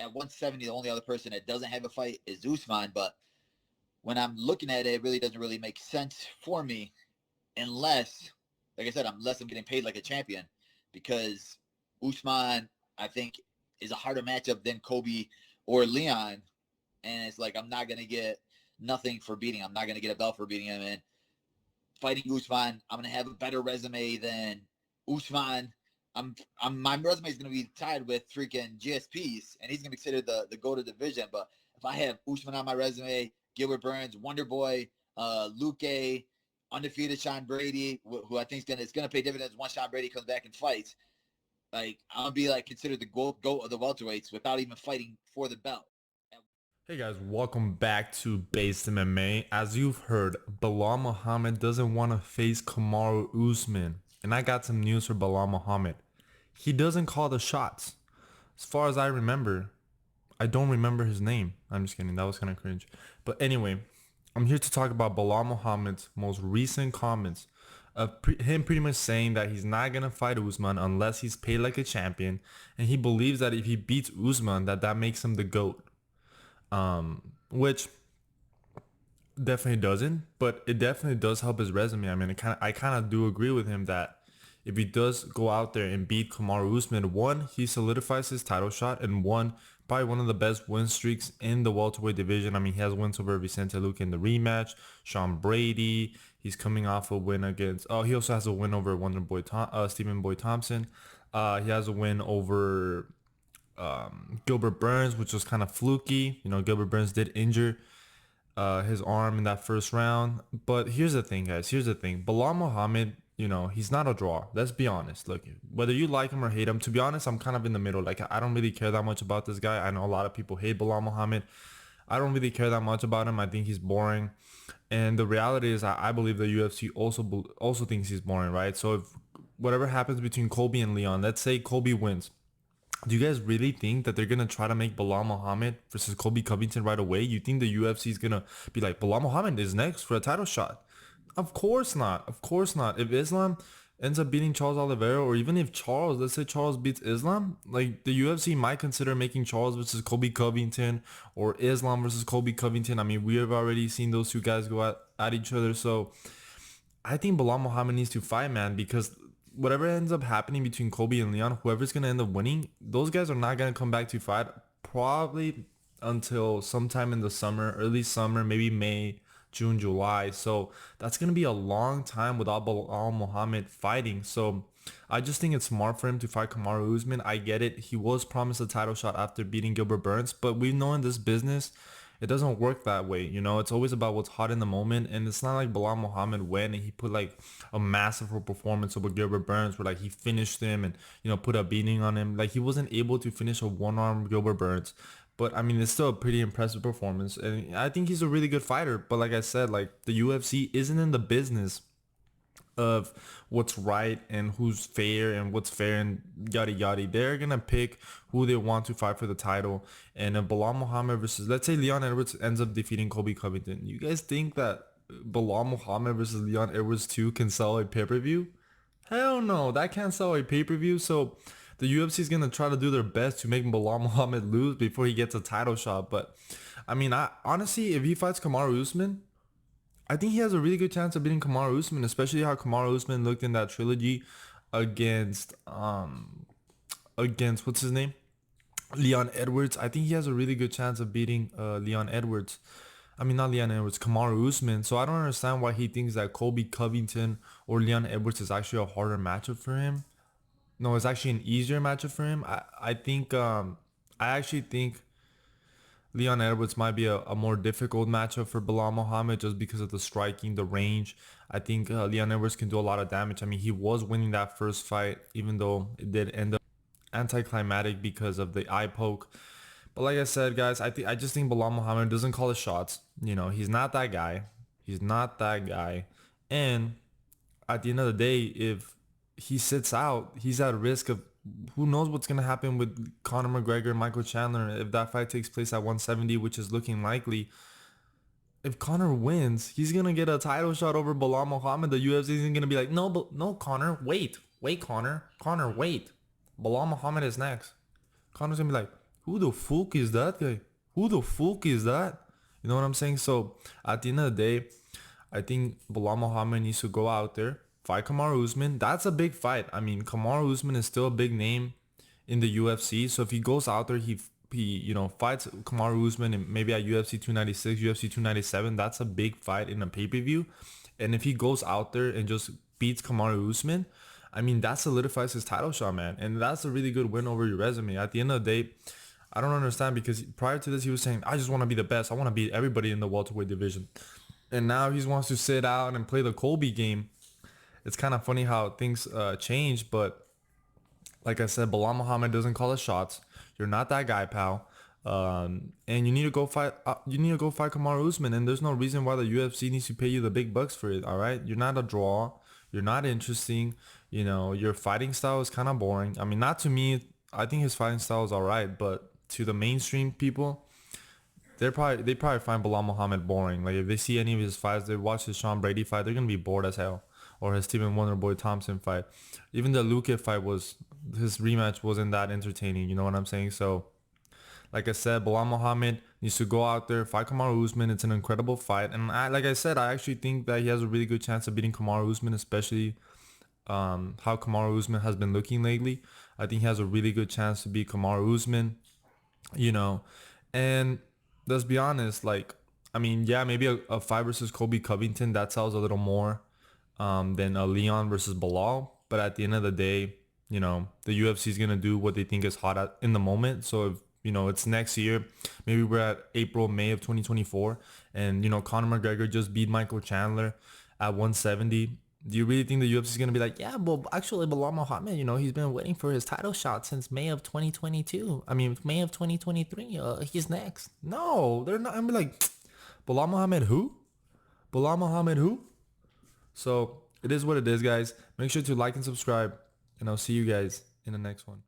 at 170, the only other person that doesn't have a fight is Usman. But when I'm looking at it, it really doesn't really make sense for me unless, like I said, unless I'm getting paid like a champion, because Usman, I think, is a harder matchup than Kobe or Leon, and it's like I'm not gonna get nothing for beating him. I'm not gonna get a belt for beating him. And fighting Usman, I'm gonna have a better resume than Usman. My resume is gonna be tied with freaking GSPs, and he's gonna be considered the go to division. But if I have Usman on my resume, Gilbert Burns, Wonder Boy, Luke A, undefeated Sean Brady, who I think is gonna pay dividends once Sean Brady comes back and fights. Like I'm gonna be like considered the goat of the welterweights without even fighting for the belt. Hey guys, welcome back to Based MMA. As you've heard, Belal Muhammad doesn't want to face Kamaru Usman. And I got some news for Belal Muhammad. He doesn't call the shots. As far as I remember, I don't remember his name. I'm just kidding, that was kind of cringe. But anyway, I'm here to talk about Belal Muhammad's most recent comments of him pretty much saying that he's not going to fight Usman unless he's paid like a champion. And he believes that if he beats Usman, that makes him the GOAT. Which definitely doesn't, but it definitely does help his resume. I mean, I kind of do agree with him that if he does go out there and beat Kamaru Usman, one, he solidifies his title shot, and one, probably one of the best win streaks in the welterweight division. I mean, he has wins over Vicente Luque in the rematch, Sean Brady. He's coming off a win against. Oh, he also has a win over Stephen Boy Thompson. He has a win over Gilbert Burns, which was kind of fluky. You know, Gilbert Burns did injure his arm in that first round. But here's the thing, guys. Here's the thing. Belal Muhammad, you know, he's not a draw. Let's be honest. Look, whether you like him or hate him, to be honest, I'm kind of in the middle. Like, I don't really care that much about this guy. I know a lot of people hate Belal Muhammad. I don't really care that much about him. I think he's boring. And the reality is, I believe the UFC also thinks he's boring, right? So if whatever happens between Colby and Leon, let's say Colby wins, do you guys really think that they're gonna try to make Belal Muhammad versus Colby Covington right away? You think the UFC is gonna be like, Belal Muhammad is next for a title shot? Of course not. Of course not. If Islam ends up beating Charles Oliveira, or even if Charles, let's say Charles beats Islam, like the UFC might consider making Charles versus Colby Covington or Islam versus Colby Covington. I mean, we have already seen those two guys go at each other. So I think Belal Muhammad needs to fight, man, because whatever ends up happening between Kobe and Leon, whoever's gonna end up winning, those guys are not gonna come back to fight probably until sometime in the summer, early summer, maybe May, June, July. So that's gonna be a long time without Belal Muhammad fighting. So I just think it's smart for him to fight Kamaru Usman. I get it. He was promised a title shot after beating Gilbert Burns, but we know in this business it doesn't work that way. You know, it's always about what's hot in the moment. And it's not like Belal Muhammad went and he put like a massive performance over Gilbert Burns where like he finished him and, you know, put a beating on him. Like he wasn't able to finish a one-arm Gilbert Burns. But I mean, it's still a pretty impressive performance. And I think he's a really good fighter. But like I said, like the UFC isn't in the business of what's right and who's fair and what's fair and yada yada. They're gonna pick who they want to fight for the title. And if Belal Muhammad versus, let's say, Leon Edwards ends up defeating Colby Covington, you guys think that Belal Muhammad versus Leon Edwards 2 can sell a pay-per-view? Hell no, that can't sell a pay-per-view. So the UFC is gonna try to do their best to make Belal Muhammad lose before he gets a title shot. But I mean, I honestly, if he fights Kamaru Usman, I think he has a really good chance of beating Kamaru Usman, especially how Kamaru Usman looked in that trilogy against against what's his name? Leon Edwards. I think he has a really good chance of beating Leon Edwards. I mean, not Leon Edwards, Kamaru Usman. So I don't understand why he thinks that Colby Covington or Leon Edwards is actually a harder matchup for him. No, it's actually an easier matchup for him. I think I actually think Leon Edwards might be a more difficult matchup for Belal Muhammad just because of the striking, the range. I think Leon Edwards can do a lot of damage. I mean, he was winning that first fight, even though it did end up anticlimactic because of the eye poke. But like I said, guys, I just think Belal Muhammad doesn't call the shots. You know, he's not that guy. He's not that guy. And at the end of the day, if he sits out, he's at risk of who knows what's going to happen with Conor McGregor and Michael Chandler if that fight takes place at 170, which is looking likely. If Conor wins, he's going to get a title shot over Belal Muhammad. The UFC isn't going to be like, no, no, Conor, wait, Conor, wait. Belal Muhammad is next. Conor's going to be like, Who the fuck is that guy? Who the fuck is that? You know what I'm saying? So at the end of the day, I think Belal Muhammad needs to go out there, fight Kamaru Usman. That's a big fight. I mean, Kamaru Usman is still a big name in the UFC. So if he goes out there, he fights Kamaru Usman and maybe at UFC 296, UFC 297. That's a big fight in a pay-per-view. And if he goes out there and just beats Kamaru Usman, I mean, that solidifies his title shot, man. And that's a really good win over your resume. At the end of the day, I don't understand because prior to this, he was saying, I just want to be the best. I want to beat everybody in the welterweight division. And now he wants to sit out and play the Colby game. It's kind of funny how things change, but like I said, Belal Muhammad doesn't call the shots. You're not that guy, pal. And you need to go fight. You need to go fight Kamaru Usman, and there's no reason why the UFC needs to pay you the big bucks for it. All right, you're not a draw. You're not interesting. You know, your fighting style is kind of boring. I mean, not to me. I think his fighting style is all right, but to the mainstream people, they probably find Belal Muhammad boring. Like if they see any of his fights, they watch his Sean Brady fight, they're gonna be bored as hell. Or his Stephen Wonderboy Thompson fight. Even the Luke fight was his rematch wasn't that entertaining. You know what I'm saying? So like I said, Belal Muhammad needs to go out there, fight Kamaru Usman. It's an incredible fight, and like I said, I actually think that he has a really good chance of beating Kamaru Usman, especially how Kamaru Usman has been looking lately. I think he has a really good chance to beat Kamaru Usman. You know, and let's be honest, like I mean, yeah, maybe a fight versus Kobe Covington that sells a little more than a Leon versus Belal. But at the end of the day, you know, the UFC is gonna do what they think is hot at, in the moment. So if it's next year, maybe we're at April, May of 2024, and Conor McGregor just beat Michael Chandler at 170. Do you really think the UFC is gonna be like, yeah, well, actually, Belal Muhammad, he's been waiting for his title shot since May of 2022. I mean, May of 2023. He's next. No, they're not. I'm like, Belal Muhammad who? Belal Muhammad who? So it is what it is, guys. Make sure to like and subscribe, and I'll see you guys in the next one.